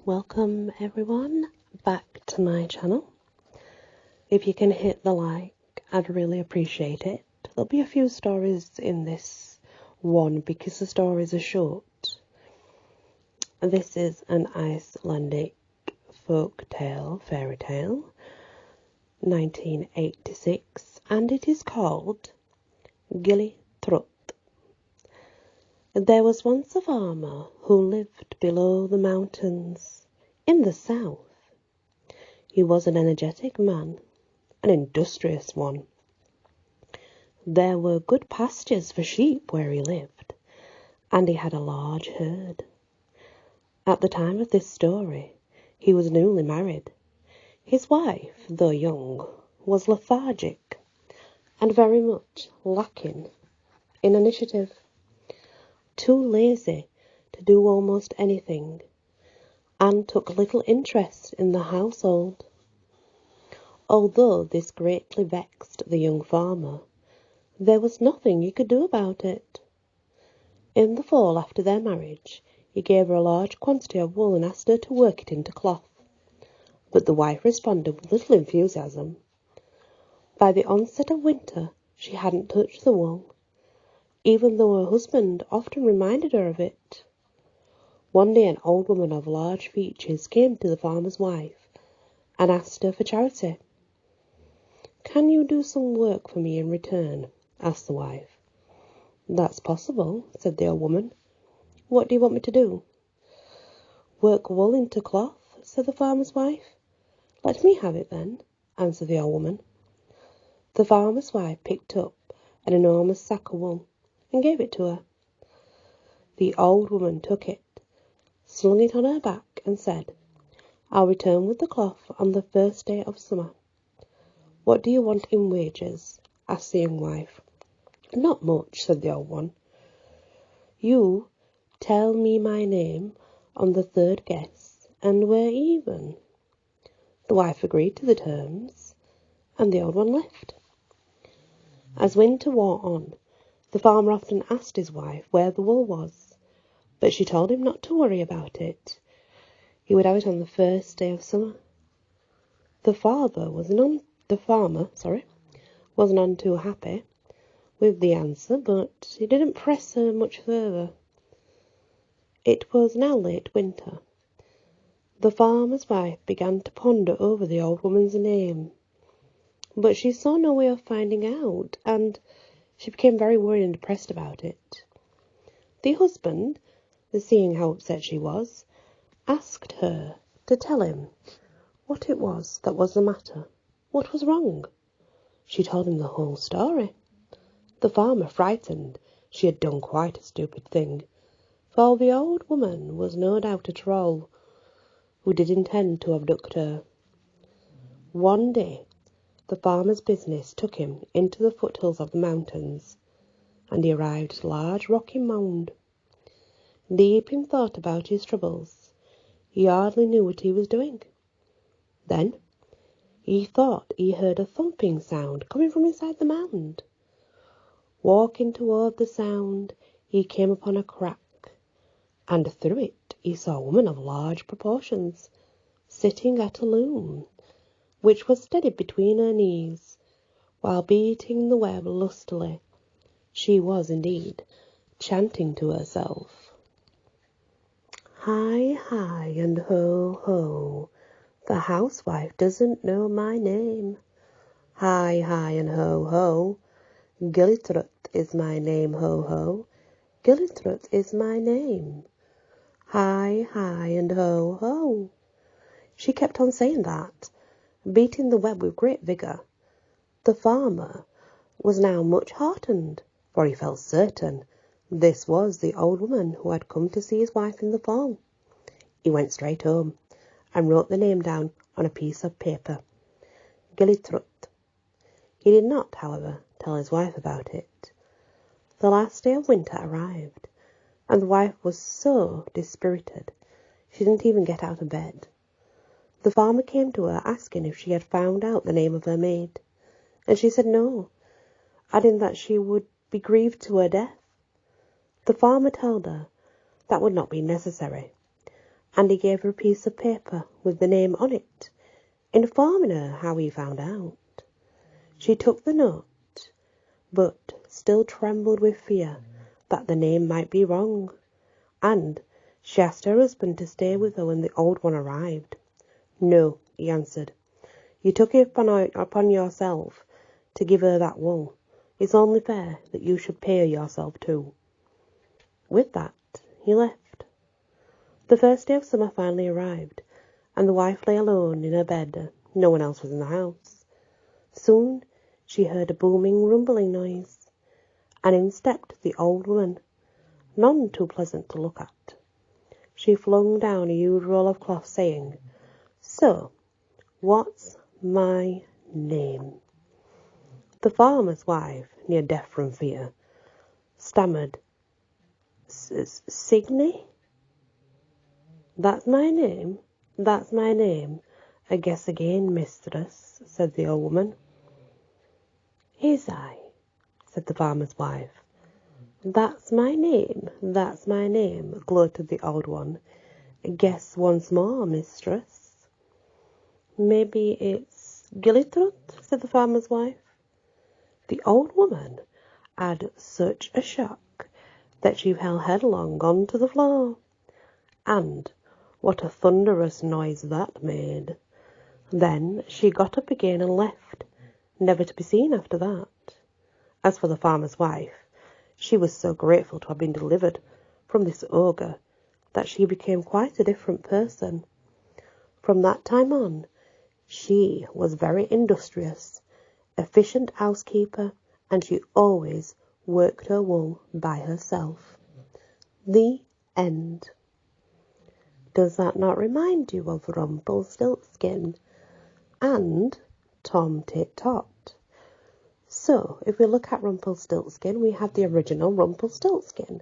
Welcome everyone back to my channel. If you can hit the like, I'd really appreciate it. There'll be a few stories in this one because the stories are short. This is an Icelandic fairy tale, 1986, and it is called Gilitrott. There was once a farmer who lived below the mountains in the south. He was an energetic man, an industrious one. There were good pastures for sheep where he lived, and he had a large herd. At the time of this story, he was newly married. His wife, though young, was lethargic and very much lacking in initiative. Too lazy to do almost anything, and took little interest in the household. Although this greatly vexed the young farmer, there was nothing he could do about it. In the fall after their marriage, he gave her a large quantity of wool and asked her to work it into cloth, but the wife responded with little enthusiasm. By the onset of winter, she hadn't touched the wool, even though her husband often reminded her of it. One day an old woman of large features came to the farmer's wife and asked her for charity. "Can you do some work for me in return?" asked the wife. "That's possible," said the old woman. "What do you want me to do?" "Work wool into cloth," said the farmer's wife. "Let me have it then," answered the old woman. The farmer's wife picked up an enormous sack of wool and gave it to her. The old woman took it, slung it on her back, and said, "I'll return with the cloth on the first day of summer." "What do you want in wages?" asked the young wife. "Not much," said the old one. "You tell me my name on the third guess, and we're even." The wife agreed to the terms, and the old one left. As winter wore on, the farmer often asked his wife where the wool was, but she told him not to worry about it. He would have it on the first day of summer. The farmer was none too happy with the answer, but he didn't press her much further. It was now late winter. The farmer's wife began to ponder over the old woman's name, but she saw no way of finding out, and she became very worried and depressed about it. The husband, seeing how upset she was, asked her to tell him what it was that was the matter, what was wrong. She told him the whole story. The farmer, frightened she had done quite a stupid thing, for the old woman was no doubt a troll who did intend to abduct her. One day, the farmer's business took him into the foothills of the mountains, and he arrived at a large rocky mound. Deep in thought about his troubles, he hardly knew what he was doing. Then he thought he heard a thumping sound coming from inside the mound. Walking toward the sound, he came upon a crack, and through it he saw a woman of large proportions, sitting at a loom, which was steady between her knees, while beating the web lustily. She was indeed chanting to herself. "Hi, hi, and ho, ho, the housewife doesn't know my name. Hi, hi, and ho, ho, Gilitrott is my name, ho, ho, Gilitrott is my name. Hi, hi, and ho, ho." She kept on saying that, beating the web with great vigour. The farmer was now much heartened, for he felt certain this was the old woman who had come to see his wife in the fall. He went straight home and wrote the name down on a piece of paper, Gilitrott. He did not, however, tell his wife about it. The last day of winter arrived, and the wife was so dispirited she didn't even get out of bed. The farmer came to her asking if she had found out the name of her maid, and she said no, adding that she would be grieved to her death. The farmer told her that would not be necessary, and he gave her a piece of paper with the name on it, informing her how he found out. She took the note, but still trembled with fear that the name might be wrong, and she asked her husband to stay with her when the old one arrived. "No," he answered. "You took it upon yourself to give her that wool. It's only fair that you should pay her yourself too." With that, he left. The first day of summer finally arrived, and the wife lay alone in her bed. No one else was in the house. Soon she heard a booming, rumbling noise, and in stepped the old woman, none too pleasant to look at. She flung down a huge roll of cloth, saying, "So, what's my name?" The farmer's wife, near deaf from fear, stammered, "Signy? That's my name, that's my name. I guess again, mistress," said the old woman. "Is I?" said the farmer's wife. That's my name, gloated the old one. "Guess once more, mistress." "Maybe it's Gilitrott," said the farmer's wife. The old woman had such a shock that she fell headlong onto the floor. And what a thunderous noise that made! Then she got up again and left, never to be seen after that. As for the farmer's wife, she was so grateful to have been delivered from this ogre that she became quite a different person. From that time on, she was very industrious, efficient housekeeper, and she always worked her wool by herself. The end. Does that not remind you of Rumpelstiltskin and Tom Tit Tot? So, if we look at Rumpelstiltskin, we have the original Rumpelstiltskin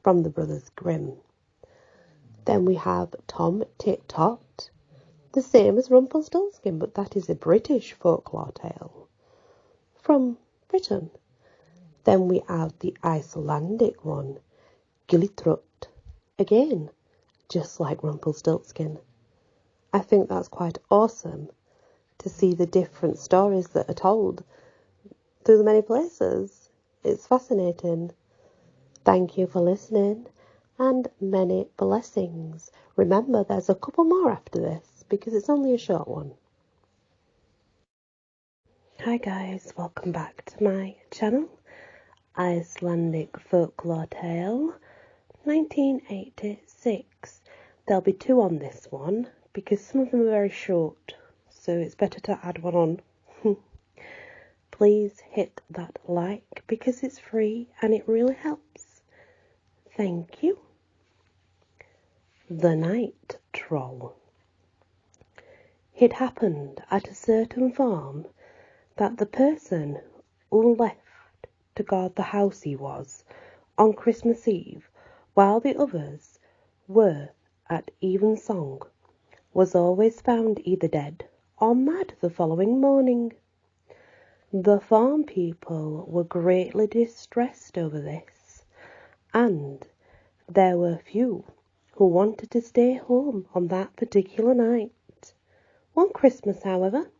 from the Brothers Grimm. Then we have Tom Tit Tot, the same as Rumpelstiltskin, but that is a British folklore tale from Britain. Then we have the Icelandic one, Gilitrott, again, just like Rumpelstiltskin. I think that's quite awesome to see the different stories that are told through the many places. It's fascinating. Thank you for listening, and many blessings. Remember, there's a couple more after this because it's only a short one. Hi guys, welcome back to my channel, Icelandic Folklore Tale 1986. There'll be two on this one because some of them are very short, so it's better to add one on. Please hit that like because it's free and it really helps. Thank you. The Night Troll. It happened at a certain farm that the person who left to guard the house he was on Christmas Eve, while the others were at evensong, was always found either dead or mad the following morning. The farm people were greatly distressed over this, and there were few who wanted to stay home on that particular night. One Christmas, however,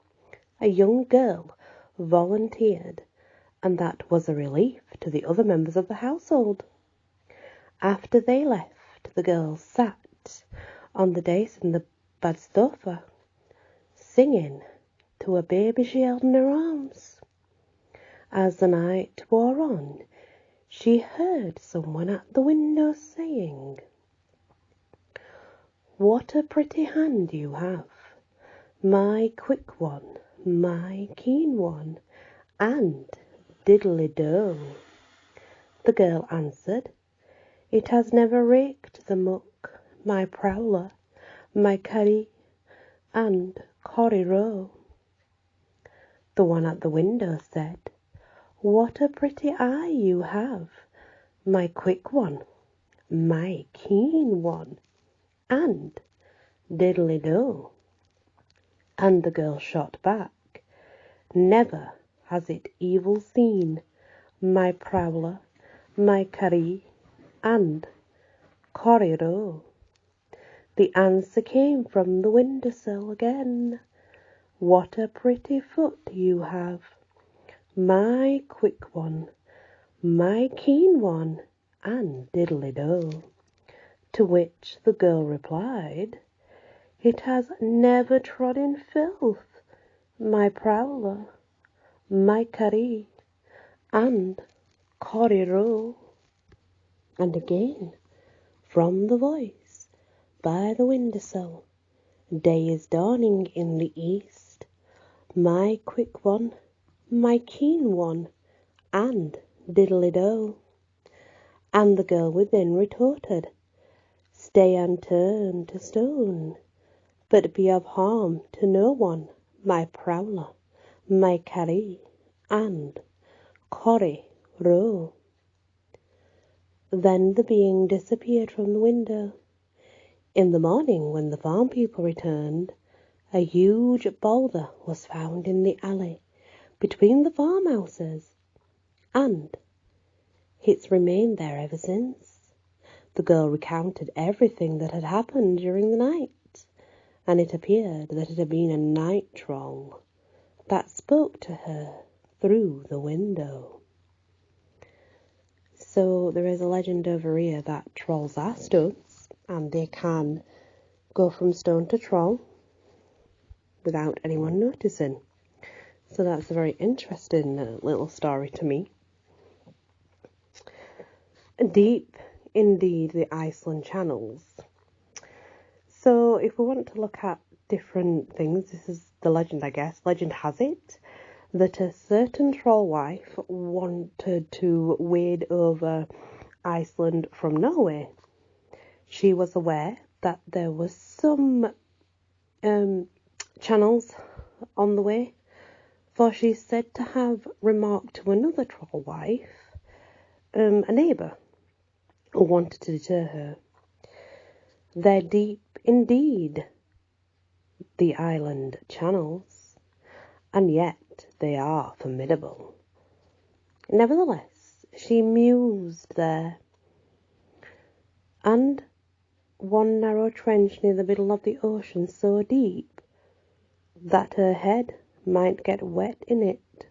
a young girl volunteered, and that was a relief to the other members of the household. After they left, the girl sat on the dais in the bed sofa, singing to a baby she held in her arms. As the night wore on, she heard someone at the window saying, "What a pretty hand you have, my quick one, my keen one, and diddly-do." The girl answered, "It has never raked the muck, my prowler, my curry, and corrie-row." The one at the window said, "What a pretty eye you have, my quick one, my keen one, and diddly-do." And the girl shot back, "Never has it evil seen, my prowler, my curry, and corrie-row." The answer came from the windowsill again. What a pretty foot you have, my quick one, my keen one, and diddly-do. To which the girl replied, It has never trod in filth, my prowler, my curry, and corridor. And again, from the voice by the windowsill, Day is dawning in the east, my quick one, my keen one, and diddly-do. And the girl within retorted, Stay unturned to stone, but be of harm to no one, my prowler, my carry, and corry row. Then the being disappeared from the window. In the morning, when the farm people returned, a huge boulder was found in the alley between the farmhouses, and it's remained there ever since. The girl recounted everything that had happened during the night, and it appeared that it had been a night troll that spoke to her through the window. So there is a legend over here that trolls are stones, and they can go from stone to troll without anyone noticing. So that's a very interesting little story to me. Deep indeed the Iceland channels. So if we want to look at different things, this is the legend, I guess. Legend has it that a certain troll wife wanted to wade over Iceland from Norway. She was aware that there was some channels on the way, for she is said to have remarked to another troll wife, a neighbour, who wanted to deter her. They're deep indeed, the island channels, and yet they are formidable. Nevertheless, she mused there, and one narrow trench near the middle of the ocean so deep that her head might get wet in it,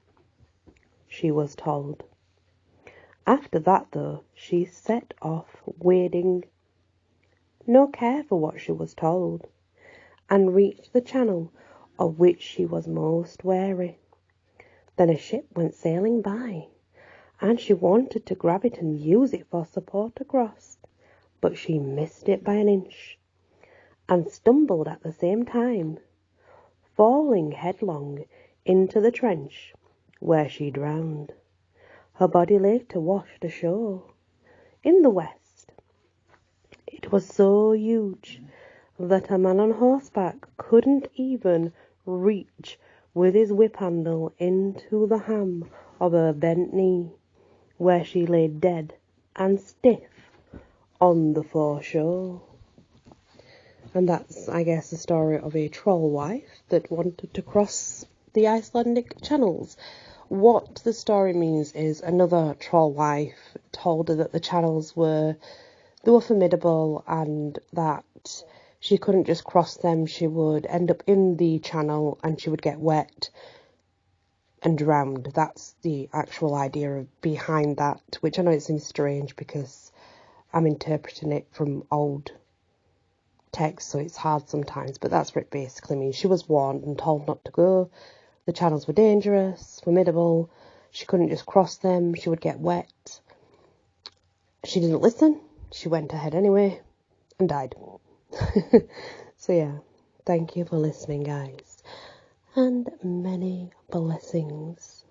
she was told. After that, though, she set off wading, no care for what she was told, and reached the channel of which she was most wary. Then a ship went sailing by, and she wanted to grab it and use it for support across, but she missed it by an inch, and stumbled at the same time, falling headlong into the trench, where she drowned. Her body later washed ashore in the west. It was so huge that a man on horseback couldn't even reach with his whip handle into the ham of her bent knee, where she lay dead and stiff on the foreshore. And that's, I guess, the story of a troll wife that wanted to cross the Icelandic channels. What the story means is another troll wife told her that the channels were formidable and that she couldn't just cross them. She would end up in the channel and she would get wet and drowned. That's the actual idea behind that, which I know it seems strange because I'm interpreting it from old text, so it's hard sometimes, but that's what it basically means. She was warned and told not to go. The channels were dangerous, formidable. She couldn't just cross them. She would get wet. She didn't listen. She went ahead anyway and died. So yeah, thank you for listening, guys, and many blessings.